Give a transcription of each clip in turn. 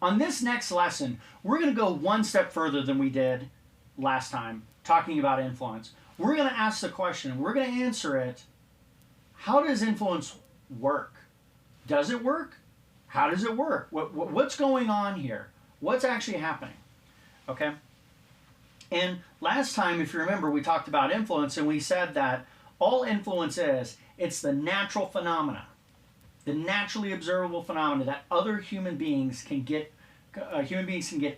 On this next lesson, we're going to go one step further than we did last time, talking about influence. We're going to ask the question, we're going to answer it, how does influence work? Does it work? How does it work? What's going on here? What's actually happening? Okay? And last time, if you remember, we talked about influence and we said that all influence is, it's the natural phenomena, the naturally observable phenomena that other human beings can get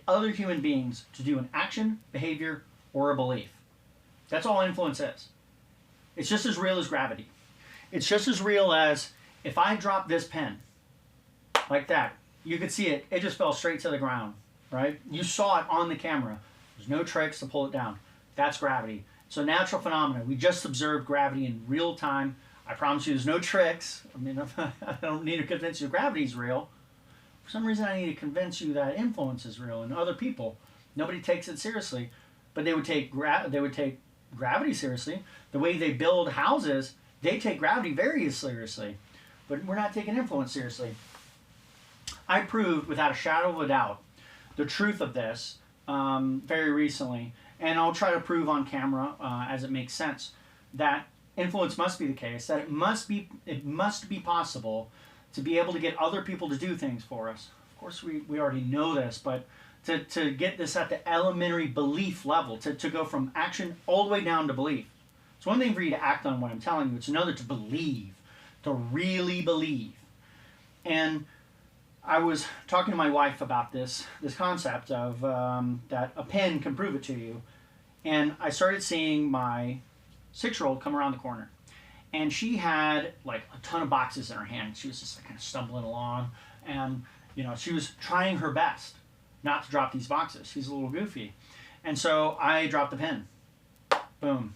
other human beings to do an action, behavior, or a belief. That's all influence is. It's just as real as gravity. It's just as real as if I drop this pen like that, you could see it, it just fell straight to the ground, right? You saw it on the camera. There's no tricks to pull it down. That's gravity. So natural phenomena. We just observed gravity in real time. I promise you there's no tricks. I mean, I don't need to convince you gravity's real. For some reason, I need to convince you that influence is real and other people. Nobody takes it seriously, but they would take gravity seriously. The way they build houses, they take gravity very seriously, but we're not taking influence seriously. I proved without a shadow of a doubt the truth of this very recently, and I'll try to prove on camera as it makes sense that influence must be the case, that it must be possible to be able to get other people to do things for us. Of course, we already know this, but to get this at the elementary belief level, to go from action all the way down to belief. It's one thing for you to act on what I'm telling you. It's another to believe, to really believe. And I was talking to my wife about this concept of that a pen can prove it to you. And I started seeing my 6-year-old come around the corner. And she had like a ton of boxes in her hand. She was just like, kind of stumbling along. And, she was trying her best not to drop these boxes. She's a little goofy. And so I dropped the pen. Boom.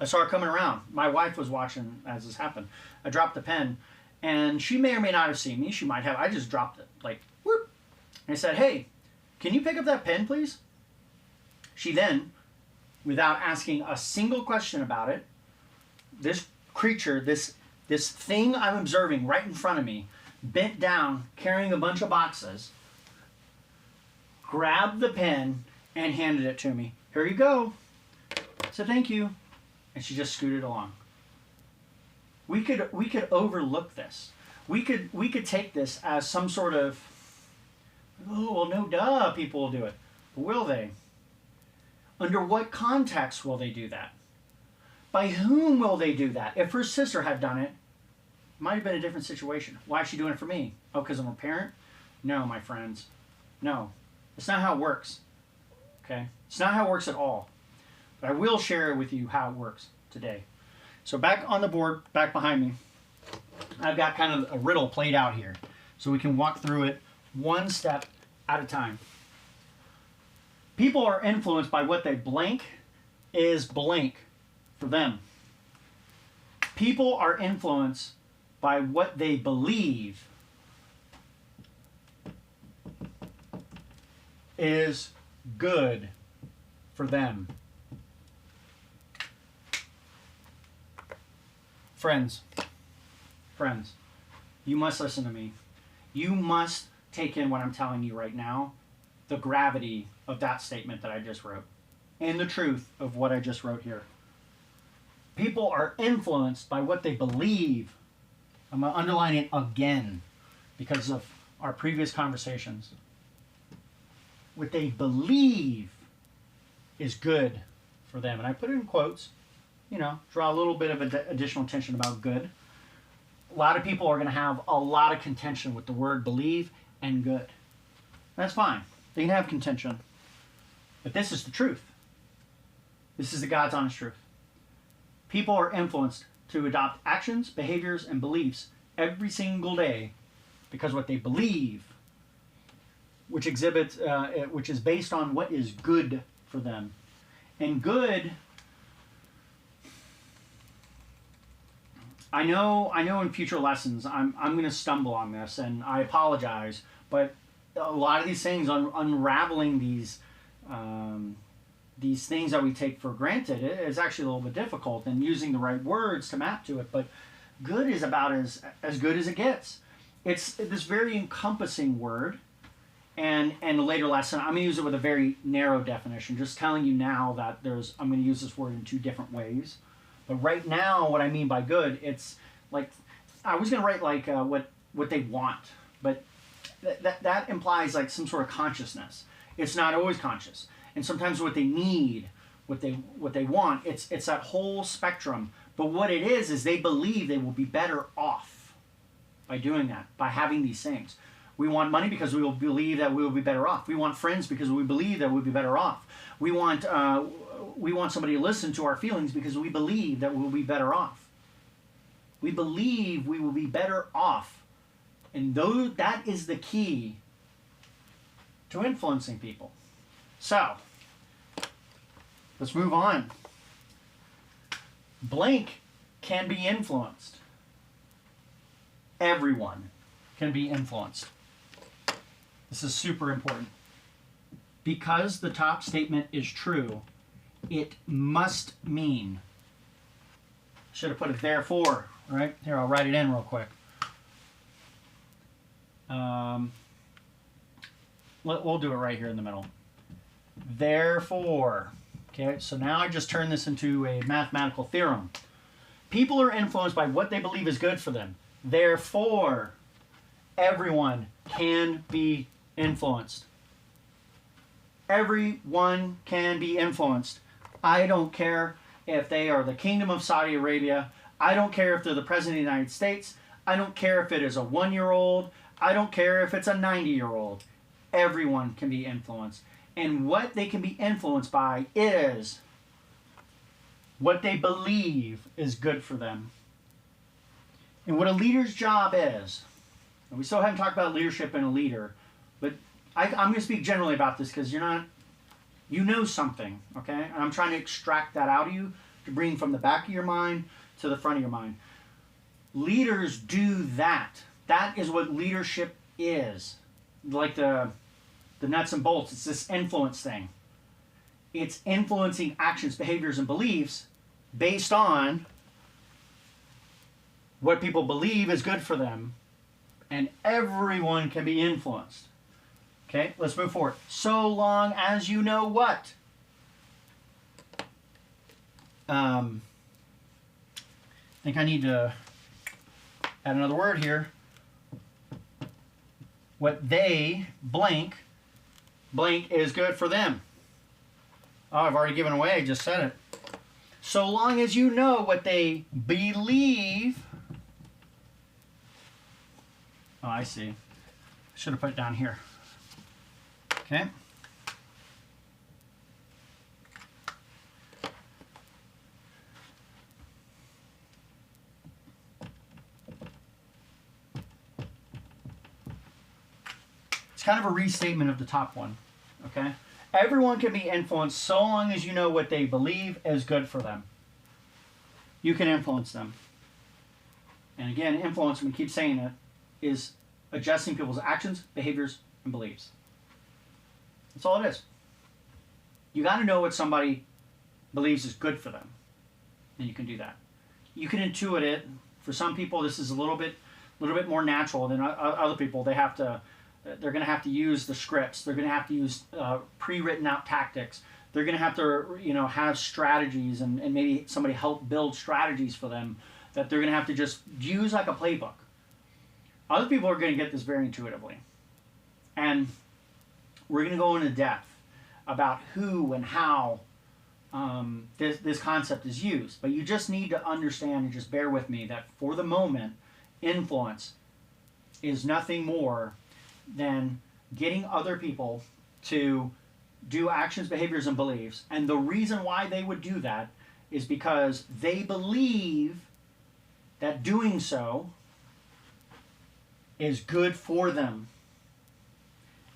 I saw her coming around. My wife was watching as this happened. I dropped the pen. And she may or may not have seen me. She might have. I just dropped it. Like, whoop. And I said, hey, can you pick up that pen, please? She then, without asking a single question about it, this creature, this thing I'm observing right in front of me, bent down, carrying a bunch of boxes, grabbed the pen, and handed it to me. Here you go. I said, thank you. And she just scooted along. We could overlook this. We could take this as some sort of, oh, well, no duh, people will do it. But will they? Under what context will they do that? By whom will they do that? If her sister had done it, it might have been a different situation. Why is she doing it for me? Oh, because I'm a parent? No, my friends. No. It's not how it works. Okay? It's not how it works at all. But I will share with you how it works today. So back on the board, back behind me, I've got kind of a riddle played out here. So we can walk through it one step at a time. People are influenced by what they blank is blank for them. People are influenced by what they believe is good for them. Friends, you must listen to me. You must take in what I'm telling you right now, the gravity of that statement that I just wrote, and the truth of what I just wrote here. People are influenced by what they believe. I'm going to underline it again because of our previous conversations. What they believe is good for them. And I put it in quotes, draw a little bit of additional attention about good. A lot of people are going to have a lot of contention with the word believe and good. That's fine. They can have contention. But this is the truth. This is the God's honest truth. People are influenced to adopt actions, behaviors, and beliefs every single day because what they believe, which is based on what is good for them. And good, I know in future lessons I'm going to stumble on this, and I apologize, but a lot of these things, unraveling these things that we take for granted, it is actually a little bit difficult, and using the right words to map to it. But good is about as good as it gets. It's this very encompassing word, And a later lesson, I'm going to use it with a very narrow definition, just telling you now that I'm going to use this word in two different ways. But right now, what I mean by good, it's like, I was going to write like what they want, but that implies like some sort of consciousness. It's not always conscious. And sometimes what they need, what they want, it's that whole spectrum. But what it is they believe they will be better off by doing that, by having these things. We want money because we will believe that we will be better off. We want friends because we believe that we'll be better off. We want somebody to listen to our feelings because we believe that we'll be better off. We believe we will be better off. And that is the key to influencing people. So, let's move on. Blank can be influenced. Everyone can be influenced. This is super important. Because the top statement is true, it must mean. Should have put it therefore, right? Here, I'll write it in real quick. We'll do it right here in the middle. Therefore. Okay, so now I just turn this into a mathematical theorem. People are influenced by what they believe is good for them. Therefore, everyone can be influenced. Everyone can be influenced. I don't care if they are the Kingdom of Saudi Arabia. I don't care if they're the President of the United States. I don't care if it is a 1-year-old. I don't care if it's a 90-year-old. Everyone can be influenced. And what they can be influenced by is what they believe is good for them. And what a leader's job is, and we still haven't talked about leadership and a leader, but I'm going to speak generally about this because you know something, okay? And I'm trying to extract that out of you to bring from the back of your mind to the front of your mind. Leaders do that. That is what leadership is. Like the nuts and bolts. It's this influence thing. It's influencing actions, behaviors, and beliefs based on what people believe is good for them. And everyone can be influenced. Okay, let's move forward. So long as you know what? I think I need to add another word here. What they, blank is good for them. Oh, I've already given away, I just said it. So long as you know what they believe. Oh, I see. Should have put it down here. Okay. It's kind of a restatement of the top one. Okay. Everyone can be influenced so long as you know what they believe is good for them. You can influence them. And again, influence, we keep saying it, is adjusting people's actions, behaviors, and beliefs. That's all it is. You got to know what somebody believes is good for them, and you can do that. You can intuit it. For some people, this is a little bit more natural than other people. They're going to have to use the scripts. They're going to have to use pre-written out tactics. They're going to have to, have strategies and maybe somebody help build strategies for them that they're going to have to just use like a playbook. Other people are going to get this very intuitively. And we're going to go into depth about who and how this concept is used. But you just need to understand and just bear with me that for the moment, influence is nothing more than getting other people to do actions, behaviors, and beliefs. And the reason why they would do that is because they believe that doing so is good for them.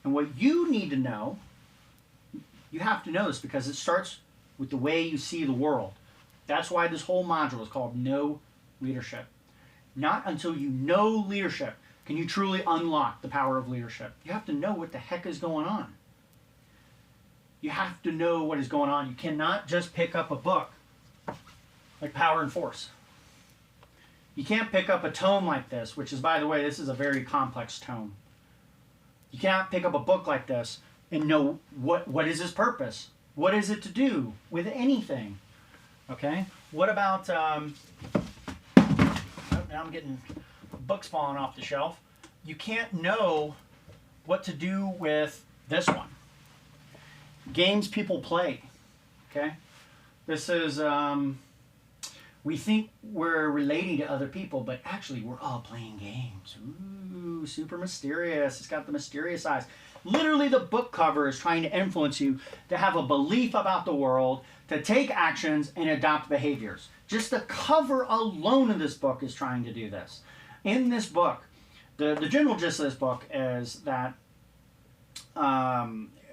And what you need to know, you have to know this because it starts with the way you see the world. That's why this whole module is called Know Leadership. Not until you know leadership can you truly unlock the power of leadership. You have to know what the heck is going on. You have to know what is going on. You cannot just pick up a book like Power and Force. You can't pick up a tome like this, which is, by the way, this is a very complex tome. You cannot pick up a book like this and know what is its purpose. What is it to do with anything? Okay. What about? Oh, now I'm getting books falling off the shelf. You can't know what to do with this one. Games people play. Okay. This is. We think we're relating to other people, but actually we're all playing games. Ooh, super mysterious. It's got the mysterious eyes. Literally, the book cover is trying to influence you to have a belief about the world, to take actions, and adopt behaviors. Just the cover alone of this book is trying to do this. In this book, the general gist of this book is that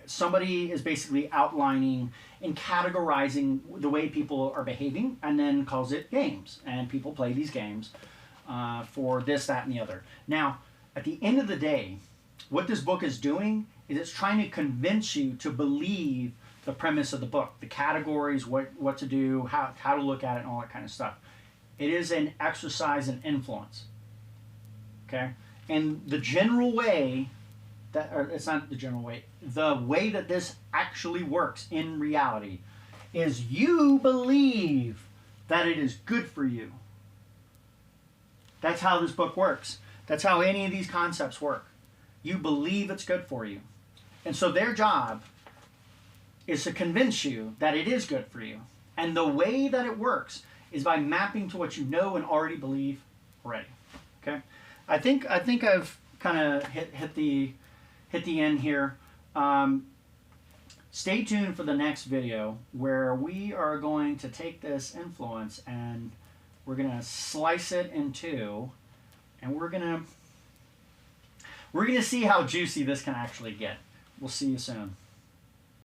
somebody is basically outlining and categorizing the way people are behaving, and then calls it games. And people play these games for this, that, and the other. Now, at the end of the day, what this book is doing is it's trying to convince you to believe the premise of the book, the categories, what to do, how to look at it, and all that kind of stuff. It is an exercise in influence. Okay? And the general way or it's not the general way, the way that this actually works in reality is you believe that it is good for you. That's how this book works. That's how any of these concepts work. You believe it's good for you. And so their job is to convince you that it is good for you. And the way that it works is by mapping to what you know and already believe already. Okay? I think I've kind of hit the end here. Stay tuned for the next video where we are going to take this influence and we're going to slice it in two, and we're going to see how juicy this can actually get. We'll see you soon.